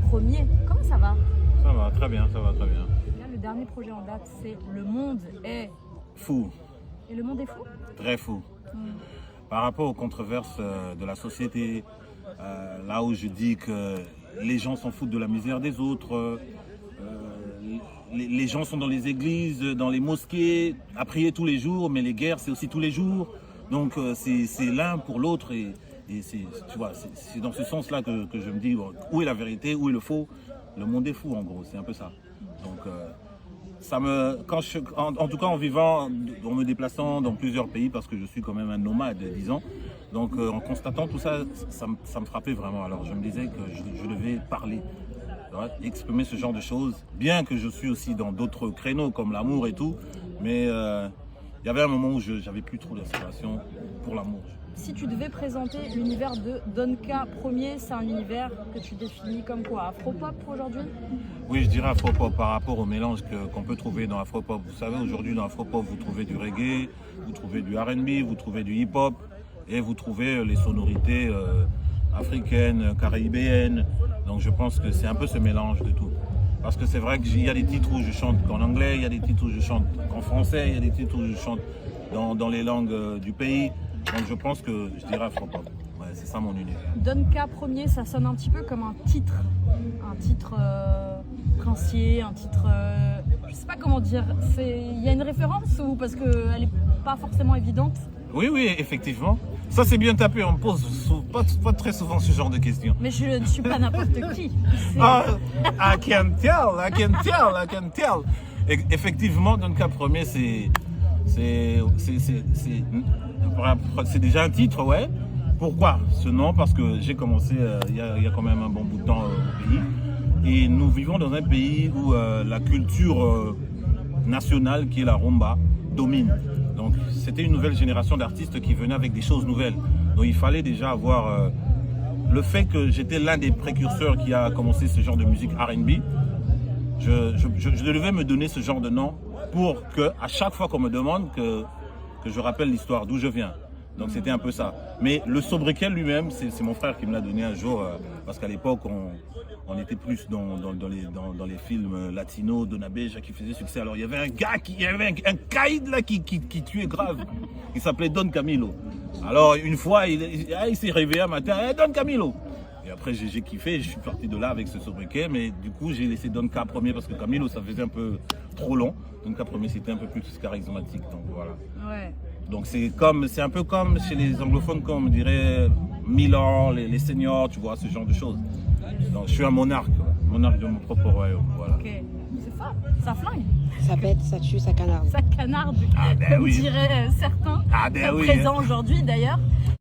premier. Comment ça va? Ça va très bien, ça va très bien. Là, le dernier projet en date, c'est Le Monde est... Fou, Et Le Monde est fou? très fou. Par rapport aux controverses de la société, là où je dis que les gens s'en foutent de la misère des autres, les gens sont dans les églises, dans les mosquées, à prier tous les jours, mais les guerres, c'est aussi tous les jours. Donc c'est l'un pour l'autre et tu vois, c'est dans ce sens-là que je me dis où est la vérité, où est le faux. Le monde est fou en gros, c'est un peu ça. Donc en tout cas en vivant, en me déplaçant dans plusieurs pays parce que je suis quand même un nomade, disons. Donc en constatant tout ça, ça me frappait vraiment. Alors je me disais que je devais parler, ouais, exprimer ce genre de choses. Bien que je suis aussi dans d'autres créneaux comme l'amour et tout, mais il y avait un moment où j'avais plus trop d'inspiration pour l'amour. Si tu devais présenter l'univers de Donka Premier, c'est un univers que tu définis comme quoi? Afropop aujourd'hui? Oui, je dirais afropop par rapport au mélange qu'on peut trouver dans afropop. Vous savez, aujourd'hui dans afropop, vous trouvez du reggae, vous trouvez du R&B, vous trouvez du hip-hop et vous trouvez les sonorités africaines, caribéennes. Donc je pense que c'est un peu ce mélange de tout. Parce que c'est vrai qu'il y a des titres où je chante qu'en anglais, il y a des titres où je chante qu'en français, il y a des titres où je chante dans les langues du pays. Donc je pense que je dirais afropop. Ouais, c'est ça mon univers. Donka Premier, ça sonne un petit peu comme un titre princier, un titre, je sais pas comment dire. Il y a une référence ou parce qu'elle est pas forcément évidente? Oui, effectivement. Ça c'est bien tapé, on me pose pas très souvent ce genre de questions. Mais je ne suis pas n'importe qui. I can tell. Et effectivement, Donka Premier, c'est déjà un titre, ouais. Pourquoi ce nom? Parce que j'ai commencé il y a quand même un bon bout de temps au pays. Et nous vivons dans un pays où la culture nationale, qui est la rumba, domine. Donc c'était une nouvelle génération d'artistes qui venaient avec des choses nouvelles. Donc il fallait déjà avoir le fait que j'étais l'un des précurseurs qui a commencé ce genre de musique R&B. Je devais me donner ce genre de nom pour que à chaque fois qu'on me demande que je rappelle l'histoire d'où je viens. Donc c'était un peu ça. Mais le sobriquet lui-même, c'est mon frère qui me l'a donné un jour parce qu'à l'époque on était plus dans les films latinos, Dona Beja qui faisait succès. Alors il y avait un gars un caïd là qui tuait grave. Il s'appelait Don Camilo. Alors une fois il s'est réveillé un matin, hey, Don Camilo. Et après j'ai kiffé, je suis parti de là avec ce sobriquet, mais du coup j'ai laissé Donka Premier parce que Camilo ça faisait un peu trop long. Donka Premier c'était un peu plus charismatique, donc voilà. Ouais. Donc c'est un peu comme chez les anglophones, comme on dirait Milan, les seniors, tu vois, ce genre de choses. Donc je suis un monarque de mon propre royaume, voilà. Ok, c'est fort, ça flingue. Ça pète, ça tue, ça canarde. Ça canarde, Ah ben comme oui. diraient certains, Ah ben oui. présents aujourd'hui d'ailleurs.